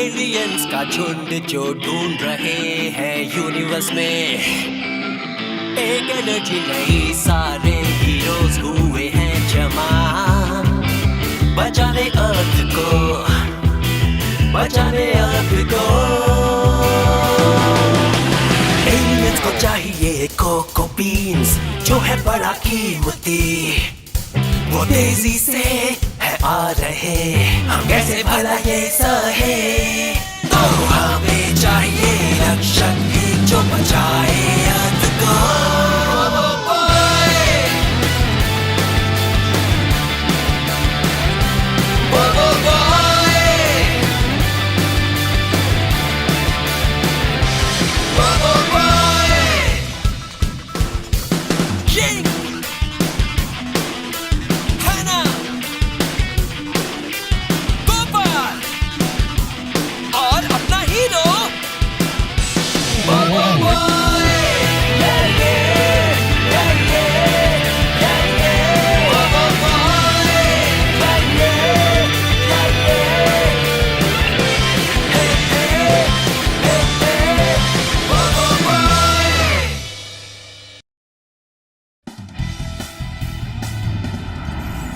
Aliens का झुंड जो ढूंढ रहे हैं यूनिवर्स में एक एनर्जी नई, सारे हीरोज हुए हैं जमा, बचाने अर्थ को, बचाने अर्थ को। एलियंस को चाहिए कोको बीन्स जो है बड़ा कीमती, वो तेजी से है आ रहे, हम कैसे भला ये सहे। तो हमें चाहिए रक्षक जो बचाए अर्थ को।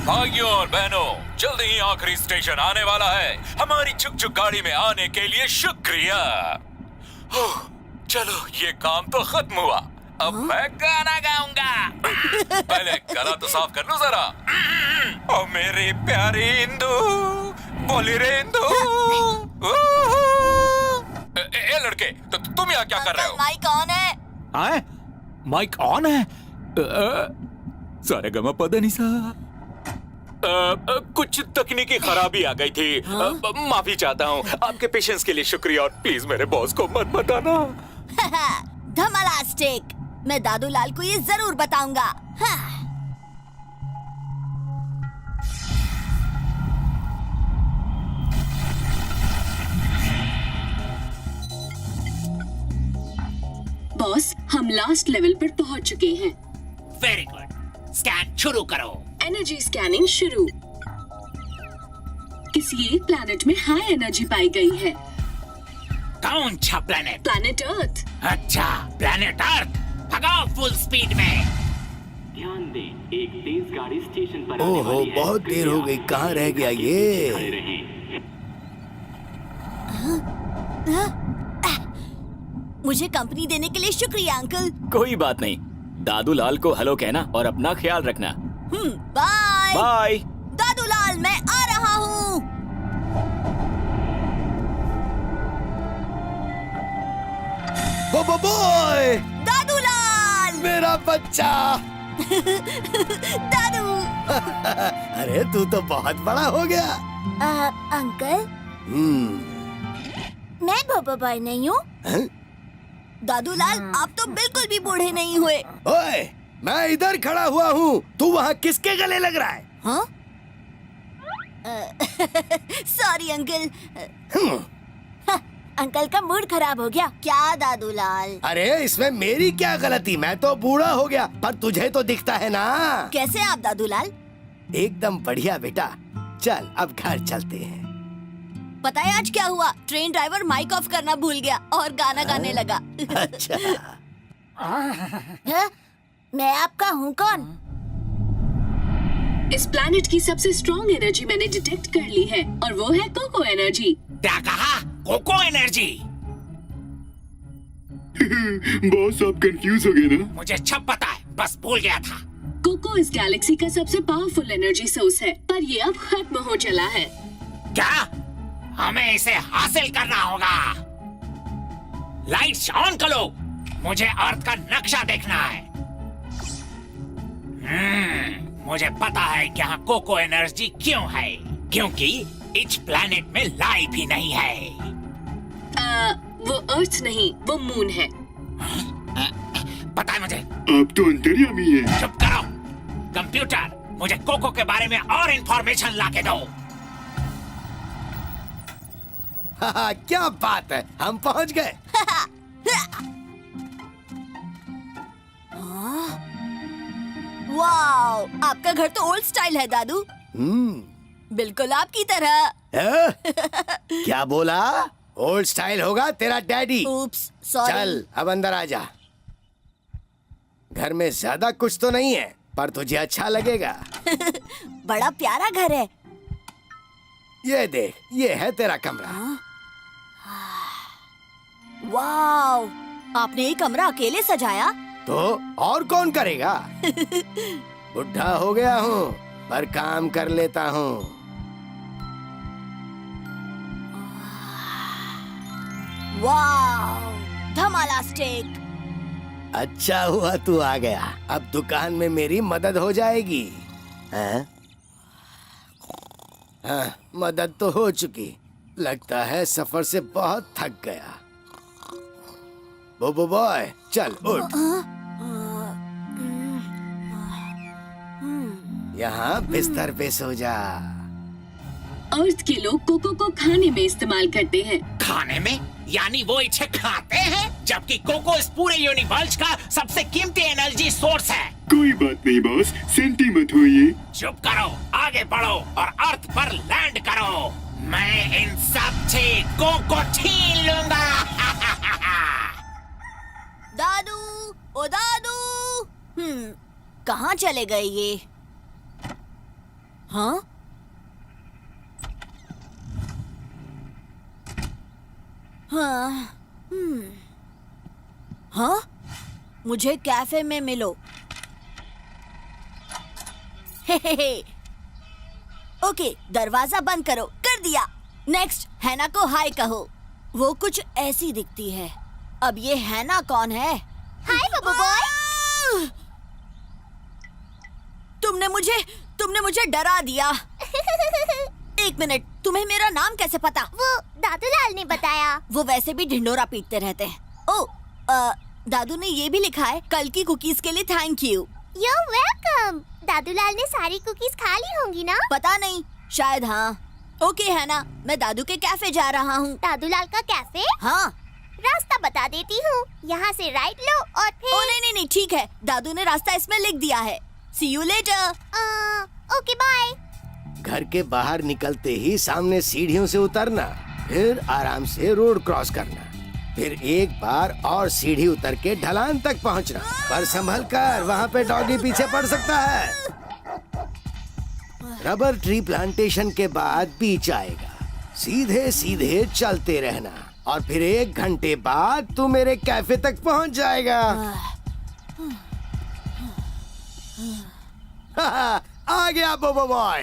भाइयों और बहनों, जल्दी ही आखिरी स्टेशन आने वाला है। हमारी छुक छुक गाड़ी में आने के लिए शुक्रिया। चलो, ये काम तो खत्म हुआ। अब मैं गाना गाऊंगा। पहले गला तो साफ कर लो जरा। ओ मेरी प्यारी इंदु, बोली रे इंदु। ए लड़के, तो तुम यहाँ क्या कर रहे हो? माइक ऑन है। आए? माइक ऑन है? सारे गमा पदा नहीं सा। कुछ तकनीकी खराबी आ गई थी। माफी चाहता हूँ। आपके पेशेंस के लिए शुक्रिया और प्लीज मेरे बॉस को मत बताना। धमालास्टिक, मैं दादू लाल को ये जरूर बताऊंगा। बॉस, हम लास्ट लेवल पर पहुंच चुके हैं। वेरी गुड, स्कैन शुरू करो। एनर्जी स्कैनिंग शुरू। किसी एक प्लैनेट में हाई एनर्जी पाई गई है। कौन सा प्लेनेट? Planet earth. अच्छा, प्लेनेट अर्थ। भगाओ फुल स्पीड में। ध्यान दें, एक तेज गाड़ी स्टेशन पर आने ओहो, वाली है। बहुत देर हो गई। कहाँ रह गया ये? खड़े रहें। मुझे कंपनी देने के लिए शुक्रिया अंकल। कोई बात नहीं। दादू लाल को हेलो कहना और अपना ख्याल रखना। Bye bye. दादू लाल, मैं आ रहा हूँ। बॉय, दादू लाल, मेरा बच्चा। दादू। अरे तू तो बहुत बड़ा हो गया। अंकल, मैं बोबो बॉय नहीं हूँ। दादू लाल, आप तो बिल्कुल भी बूढ़े नहीं हुए। ओए, मैं इधर खड़ा हुआ हूँ, तू वहाँ किसके गले लग रहा है? हाँ? Sorry uncle. अंकल का मूड खराब हो गया क्या दादू लाल? अरे इसमें मेरी क्या गलती? मैं तो बूढ़ा हो गया, पर तुझे तो दिखता है ना। कैसे आप दादू लाल? एकदम बढ़िया बेटा। चल अब घर चलते हैं। पता है आज क्या हुआ? ट्रेन ड्राइवर माइक ऑफ करना भूल गया और गाना गाने लगा। अच्छा। मैं आपका हूँ कौन? इस प्लैनेट की सबसे स्ट्रॉन्ग एनर्जी मैंने डिटेक्ट कर ली है और वो है कोको एनर्जी। क्या कहा? Coco energy? बॉस, आप कंफ्यूज हो गए ना? मुझे सब पता है, बस भूल गया था। कोको इस गैलेक्सी का सबसे पावरफुल एनर्जी सोर्स है, पर ये अब खत्म हो चला है। क्या? हमें इसे हासिल करना होगा। लाइट्स ऑन करो, मुझे अर्थ का नक्शा देखना है। मुझे पता है कि यहाँ कोको एनर्जी क्यों है, क्योंकि इस प्लैनेट में लाइफ ही नहीं है। वो अर्थ नहीं, वो मून है। पता है मुझे। आप तो अंतर्यामी हैं। चुप करो। कंप्यूटर, मुझे कोको के बारे में और इंफॉर्मेशन लाके दो। क्या बात है, हम पहुंच गए। वाओ, आपका घर तो ओल्ड स्टाइल है दादू। बिल्कुल आपकी तरह। हाँ? क्या बोला? ओल्ड स्टाइल होगा तेरा डैडी। उप्स, सॉरी। चल अब अंदर आ जा। घर में ज्यादा कुछ तो नहीं है, पर तुझे अच्छा लगेगा। बड़ा प्यारा घर है। ये देख, ये है तेरा कमरा। वाओ, आपने ये कमरा अकेले सजाया? तो और कौन करेगा? बुढ़ा हो गया हूँ, पर काम कर लेता हूँ। Wow, धमाला stake. अच्छा हुआ तू आ गया। अब दुकान में मेरी मदद हो जाएगी। हाँ? हाँ, मदद तो हो चुकी। लगता है सफर से बहुत थक गया। बोबो बॉय, चल उठ। यहाँ बिस्तर पे सो जा। अर्थ के लोग कोको को खाने में इस्तेमाल करते हैं। खाने में? यानी वो इसे खाते हैं, जबकि कोको इस पूरे यूनिवर्स का सबसे कीमती एनर्जी सोर्स है। कोई बात नहीं बॉस, सेंटी मत होइए। चुप करो, आगे बढ़ो और अर्थ पर लैंड करो। मैं इन सब से कोको छीन लूंगा। दादू, ओ दादू। कहाँ चले गए ये? हाँ? हाँ, हाँ? मुझे कैफे में मिलो। हे। ओके, दरवाजा बंद करो। कर दिया। नेक्स्ट, हैना को हाय कहो। वो कुछ ऐसी दिखती है। अब ये हैना कौन है? हाय बब्बू बॉय। तुमने मुझे डरा दिया। एक मिनट, तुम्हें मेरा नाम कैसे पता? वो दादूलाल ने बताया। वो वैसे भी ढिंडोरा पीटते रहते हैं। ओ, दादू ने ये भी लिखा है, कल की कुकीज के लिए thank you. You're welcome। Dadulal ने सारी कुकीज खा ली होंगी ना? पता नहीं, शायद हाँ। ओके है ना, मैं दादू के कैफे जा रहा हूँ। दादूलाल का कैफे? हाँ। रास्ता बता देती हूँ। यहाँ से राइट लो और फिर। ओ नहीं, ठीक है। दादू ने रास्ता इसमें लिख दिया है। See you later। Okay bye. घर के बाहर निकलते ही सामने सीढ़ियों से उतरना, फिर आराम से रोड क्रॉस करना, फिर एक बार और सीढ़ी उतर के ढलान तक पहुंचना। पर संभल कर, वहाँ पे डॉगी पीछे पड़ सकता है। रबर ट्री प्लांटेशन के बाद बीच आएगा। सीधे सीधे चलते रहना और फिर 1 घंटे बाद तू मेरे कैफे तक पहुंच जाएगा। आ गया बोबो बॉय।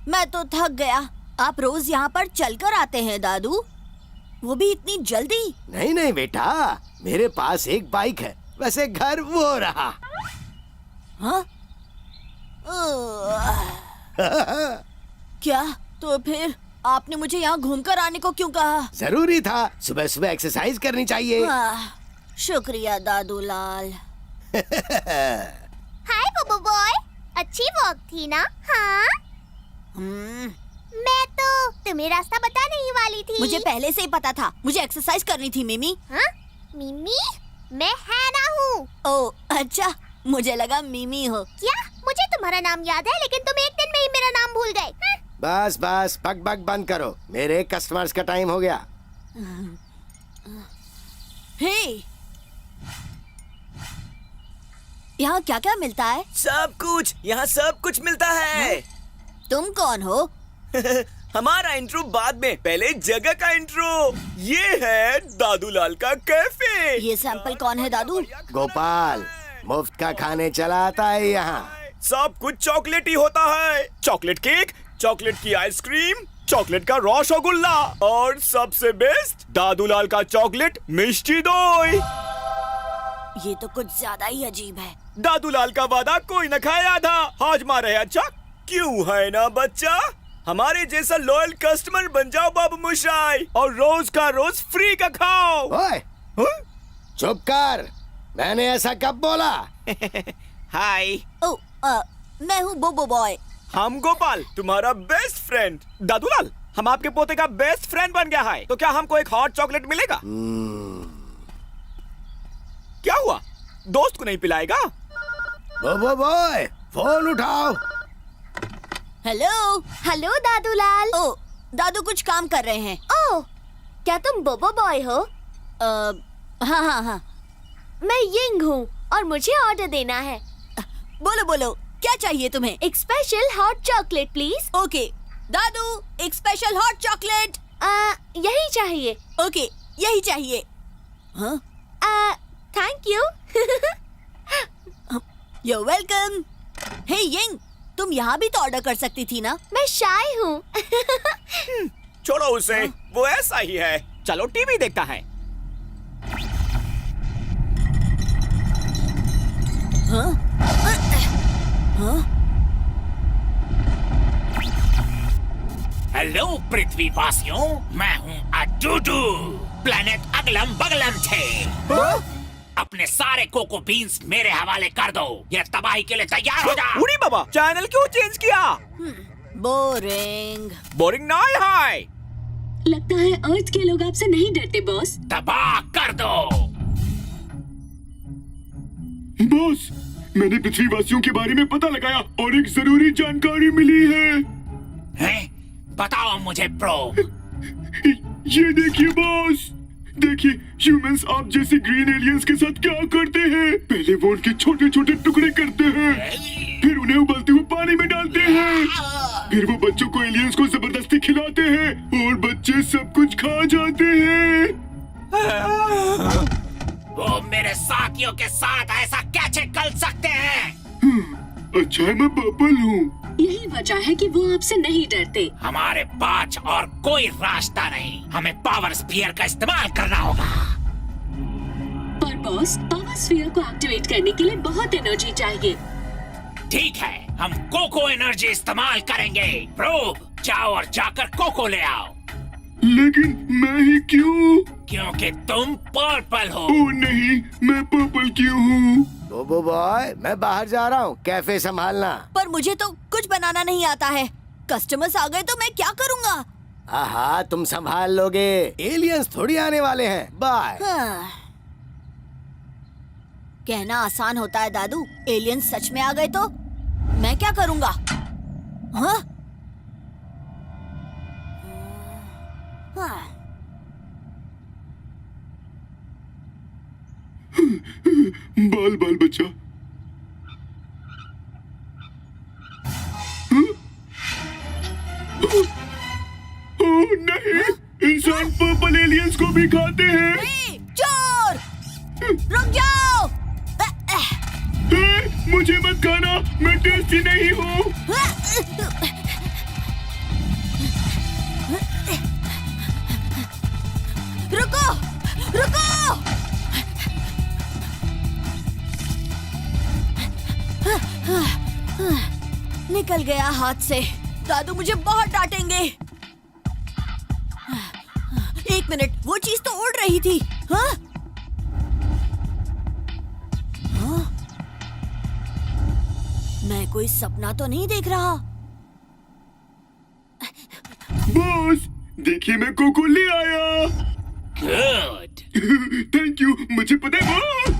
मैं तो थक गया। आप रोज यहाँ पर चलकर आते हैं दादू? वो भी इतनी जल्दी? नहीं बेटा, मेरे पास एक बाइक है। वैसे घर वो रहा। हाँ? क्या? तो फिर आपने मुझे यहाँ घूमकर आने को क्यों कहा? जरूरी था, सुबह सुबह एक्सरसाइज करनी चाहिए। शुक्रिया दादूलाल। हाय बब्बू बॉय, अच्छी वॉक थी ना? हाँ? मैं तो तुम्हें रास्ता बताने ही वाली थी। मुझे पहले से ही पता था, मुझे एक्सरसाइज करनी थी मिमी। हाँ? मिमी? मैं हैना हूँ। ओ अच्छा, मुझे लगा मिमी हो। क्या? मुझे तुम्हारा नाम याद है, लेकिन तुम एक दिन में ही मेरा नाम भूल गए। बस बक बंद करो, मेरे कस्टमर्स का टाइम हो गया। हे, यहाँ क्या क्या मिलता है? सब कुछ, यहाँ सब कुछ मिलता है। तुम कौन हो? हमारा इंट्रो बाद में, पहले जगह का इंट्रो। ये है दादूलाल का कैफे। ये सैंपल कौन है दादू? गोपाल, मुफ्त का खाने चला आता है यहाँ। सब कुछ चॉकलेट ही होता है। चॉकलेट केक, चॉकलेट की आइसक्रीम, चॉकलेट का रसगुल्ला और सबसे बेस्ट दादूलाल का चॉकलेट मिष्टी दोई। ये तो कुछ ज्यादा ही अजीब है। दादूलाल का वादा कोई न खाए आधा। हाजमा रहे अच्छा, क्यों है ना बच्चा? हमारे जैसा लॉयल कस्टमर बन जाओ बाबू मुशाई, और रोज का रोज फ्री का खाओ। ओए, चुप कर, मैंने ऐसा कब बोला? हाय, ओ, मैं हूँ बोबो बॉय। हम गोपाल, तुम्हारा बेस्ट फ्रेंड। दादूलाल, हम आपके पोते का बेस्ट फ्रेंड बन गया है, तो क्या हमको एक हॉट चॉकलेट मिलेगा? क्या हुआ, दोस्त को नहीं पिलाएगा? बोबो बॉय, फोन उठाओ। हेलो। हेलो दादूलाल। ओ, दादू कुछ काम कर रहे हैं। ओह, क्या तुम बोबो बॉय हो? हाँ हाँ हाँ। मैं यिंग हूँ और मुझे ऑर्डर देना है। बोलो बोलो, क्या चाहिए तुम्हें? एक special hot chocolate please. Okay दादू, एक स्पेशल हॉट चॉकलेट। यही चाहिए। ओके, यही चाहिए। हाँ? Thank you. You're welcome. Hey Ying, तुम यहाँ भी तो ऑर्डर कर सकती थी ना? मैं शाय हूँ। छोड़ो उसे, वो ऐसा ही है। चलो टीवी देखता है। हाँ? हाँ? हेलो पृथ्वी वासियों, मैं हूँ अडूडू। प्लेनेट अगलम बगलम थे। अपने सारे कोको बीन्स मेरे हवाले कर दो। ये तबाही के लिए तैयार हो जा। उड़ी बाबा, चैनल क्यों चेंज किया? बोरिंग। बोरिंग नहीं है। लगता है अर्थ के लोग आपसे नहीं डरते बॉस। तबाह कर दो। बॉस, मैंने पृथ्वीवासियों के बारे में पता लगाया और एक जरूरी जानकारी मिली है। हैं? बताओ मुझे प्रो। ये देखिए बॉस, देखिए ह्यूमंस आप जैसे ग्रीन एलियंस के साथ क्या करते हैं। पहले वो उनके छोटे छोटे टुकड़े करते हैं, फिर उन्हें उबलते हुए पानी में डालते हैं, फिर वो बच्चों को एलियंस को जबरदस्ती खिलाते हैं और बच्चे सब कुछ खा जाते हैं। वो मेरे साथियों के साथ ऐसा कैसे कर सकते हैं? अच्छा है मैं पर्पल हूँ। यही वजह है कि वो आपसे नहीं डरते। हमारे पास और कोई रास्ता नहीं। हमें पावर स्फीयर का इस्तेमाल करना होगा। पर बॉस, पावर स्फीयर को एक्टिवेट करने के लिए बहुत एनर्जी चाहिए। ठीक है, हम कोको एनर्जी इस्तेमाल करेंगे। प्रोब, जाओ और जाकर कोको ले आओ। लेकिन मैं ही क्यों? क्योंकि तुम पर्पल हो। ओह नहीं, मैं पर्पल क्यों हूँ? बोबो बॉय, मैं बाहर जा रहा हूँ, कैफे संभालना। पर मुझे तो कुछ बनाना नहीं आता है। कस्टमर्स आ गए तो मैं क्या करूँगा? हाँ, तुम संभाल लोगे। एलियंस थोड़ी आने वाले हैं। बाय। हाँ। कहना आसान होता है दादू, एलियंस सच में आ गए तो मैं क्या करूँगा? हाँ? हाँ। बाल बाल बच्चा। ओह नहीं, इंसान पर्पल एलियंस को भी खाते हैं। हे, चोर! रुक जाओ! मुझे मत खाना, मैं टेस्टी नहीं हूँ। रुको! रुको! निकल गया हाथ से। दादू मुझे बहुत डांटेंगे। एक मिनट, वो चीज तो उड़ रही थी। हाँ? हाँ? मैं कोई सपना तो नहीं देख रहा। बॉस, देखिए मैं कोको ले आया। गुड। थैंक यू, मुझे पता है बॉस।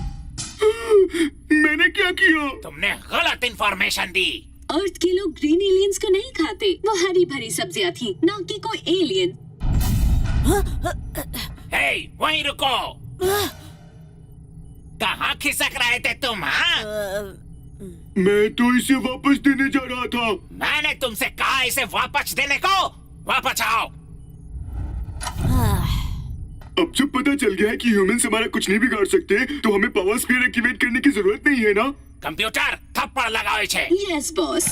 मैंने क्या किया? तुमने गलत इंफॉर्मेशन दी। अर्थ के लोग ग्रीन एलियंस को नहीं खाते। वो हरी भरी सब्जियां थी, ना कि कोई एलियन। हे, वहीं रुको। कहाँ खिसक रहे थे तुम? हाँ? मैं तो इसे वापस देने जा रहा था। मैंने तुमसे कहा इसे वापस देने को। वापस आओ। अब जब पता चल गया है कि ह्यूमंस हमारा कुछ नहीं बिगाड़ सकते, तो हमें पावर स्फीयर एक्टिवेट करने की जरूरत नहीं है ना? कंप्यूटर, थप्पड़ लगाओ इसे। Yes boss.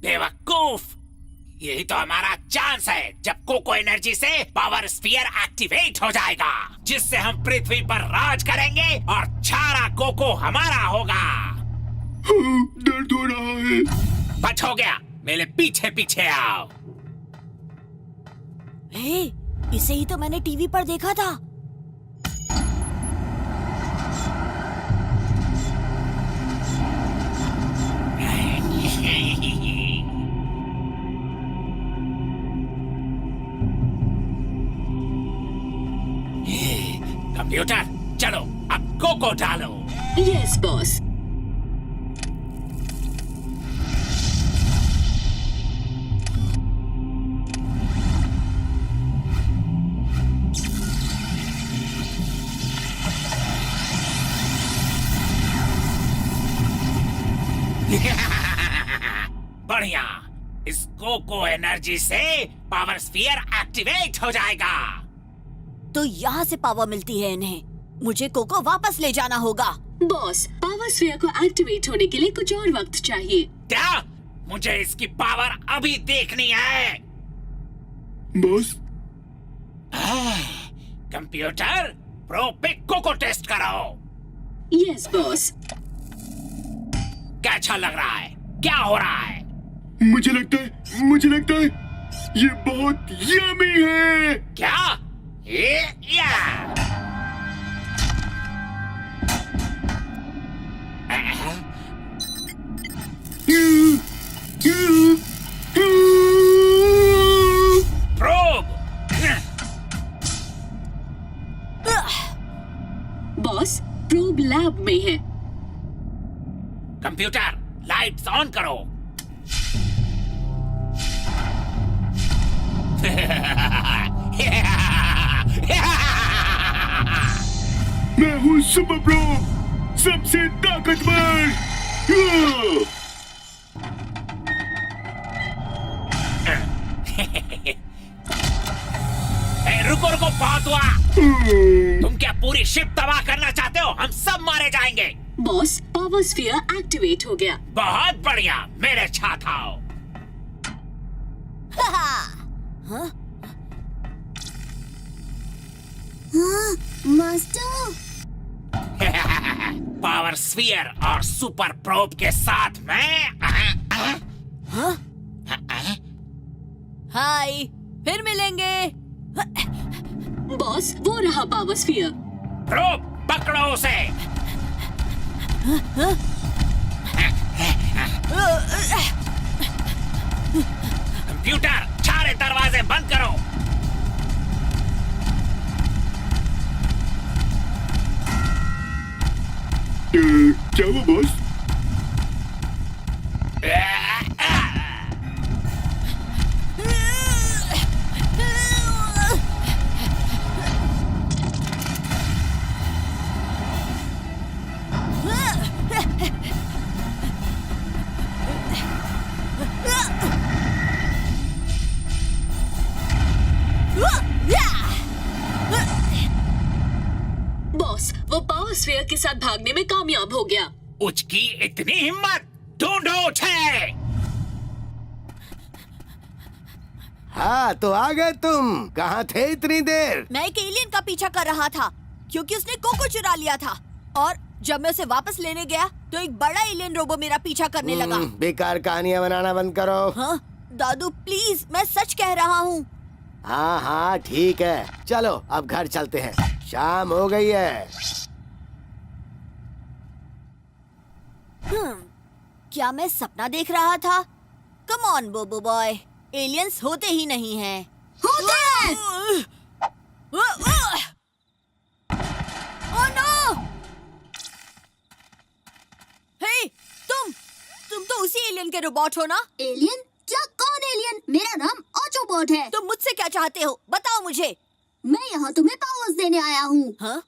बेवकूफ, यही तो हमारा चांस है। जब कोको एनर्जी से पावर स्फीयर एक्टिवेट हो जाएगा, जिससे हम पृथ्वी पर राज करेंगे और सारा कोको हमारा होगा। दर्द हो रहा है। बच हो गया, मेरे पीछे पीछे आओ। हे, इसे ही तो मैंने टीवी पर देखा था। कंप्यूटर, चलो अब कोको डालो। Yes boss. बढ़िया। इस कोको एनर्जी से पावर स्फीयर एक्टिवेट हो जाएगा। तो यहाँ से पावर मिलती है इन्हें। मुझे कोको वापस ले जाना होगा। बॉस, पावर स्फीयर को एक्टिवेट होने के लिए कुछ और वक्त चाहिए। क्या? मुझे इसकी पावर अभी देखनी है। बॉस, कंप्यूटर, प्रो पे कोको टेस्ट करो। Yes boss. कैसा लग रहा है? क्या हो रहा है? मुझे लगता है ये बहुत यमी है। क्या? या प्रोब। बॉस, प्रोब लैब में है। कंप्यूटर, लाइट्स ऑन करो। मैं हूँ सुपर प्रो, सबसे ताकतवर। रुको बहुत हुआ। तुम क्या पूरी शिप तबाह करना चाहते हो? हम सब मारे जाएंगे। बॉस, पावर स्फीयर एक्टिवेट हो गया। बहुत बढ़िया, मेरे साथ आओ। मास्टर, पावर स्फीयर और सुपर प्रोब के साथ मैं हाय, फिर मिलेंगे। बॉस, वो रहा पावर स्फीयर। प्रोब, पकड़ो उसे। कंप्यूटर, सारे दरवाजे बंद करो। क्या हुआ बॉस? बॉस, वो पावर स्फीयर के साथ भागने में कामयाब हो गया। उसकी इतनी हिम्मत! ढूंढो उसे। हाँ, तो आ गए तुम। कहाँ थे इतनी देर? मैं एक एलियन का पीछा कर रहा था क्योंकि उसने कोको चुरा लिया था, और जब मैं उसे वापस लेने गया तो एक बड़ा एलियन रोबो मेरा पीछा करने लगा। बेकार कहानियां बनाना बंद करो। हाँ दादू प्लीज, मैं सच कह रहा हूँ। हाँ ठीक है, चलो अब घर चलते हैं, शाम हो गई है। क्या मैं सपना देख रहा था? कम ऑन बोबो बॉय, एलियंस होते ही नहीं हैं। होते हैं। Oh no! हे, तुम तो उसी एलियन के रोबोट हो ना? एलियन? क्या? कौन एलियन? मेरा नाम ऑटोबॉट है। तुम मुझसे क्या चाहते हो? बताओ मुझे। मैं यहाँ तुम्हें पावर्स देने आया हूँ। हाँ?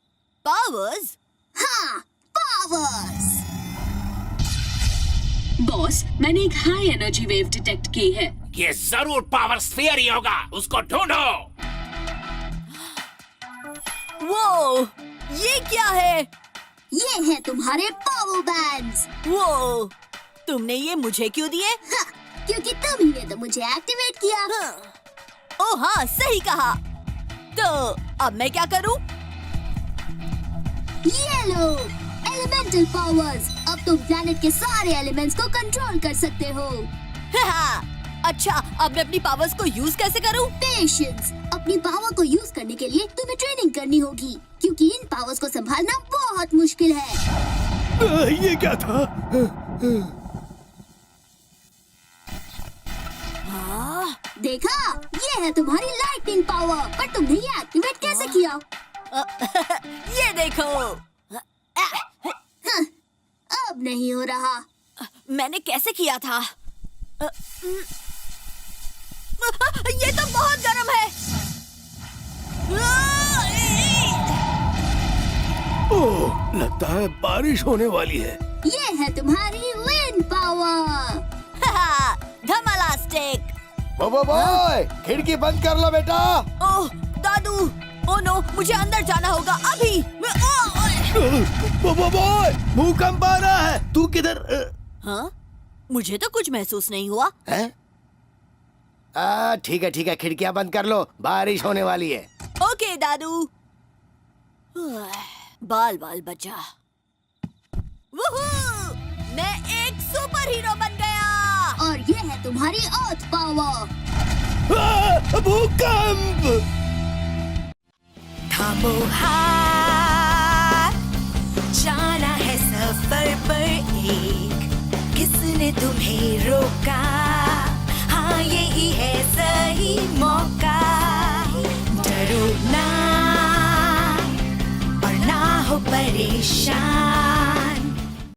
पावर्स? हाँ, पावर्स। बॉस, मैंने एक हाई एनर्जी वेव डिटेक्ट की है। ये जरूर पावर स्फीयर ही होगा, उसको ढूंढो। वो ये क्या है? ये है तुम्हारे पावर बैंड्स। वो तुमने ये मुझे क्यों दिए? हाँ, क्योंकि तुम ही ने तो मुझे एक्टिवेट किया। हाँ। ओह हाँ, सही कहा। तो अब मैं क्या करूं? ये लो, एलिमेंटल पावर्स। अब तुम प्लैनेट के सारे एलिमेंट्स को कंट्रोल कर सकते हो। अच्छा, अब मैं अपनी पावर्स को यूज कैसे करूं? पेशेंस। अपनी पावर को यूज करने के लिए तुम्हें ट्रेनिंग करनी होगी, क्योंकि इन पावर्स को संभालना बहुत मुश्किल है। ये क्या था? देखा, ये है तुम्हारी लाइटनिंग पावर। पर तुमने ये एक्टिवेट कैसे किया? ये देखो। हाँ, अब नहीं हो रहा। मैंने कैसे किया था? ये तो बहुत गर्म है। ओह, लगता है बारिश होने वाली है। ये है तुम्हारी विंड पावर। स्टिक। बॉय खिड़की बंद कर लो बेटा। ओह दादू, ओह नो, मुझे अंदर जाना होगा अभी। बॉय भूकंप आ रहा है। तू किधर? हाँ, मुझे तो कुछ महसूस नहीं हुआ। हैं? ठीक है खिड़कियां बंद कर लो, बारिश होने वाली है। ओके दादू। बाल बाल बचा। वुहू! मैं एक सुपर हीरो बन गया। और ये है तुम्हारी अर्थ पावर। भूकंप! थामो हाथ, जाना है सफर पर एक, किसने तुम्हें रोका? हाँ यही है सही मौका। डरो ना और ना हो परेशान,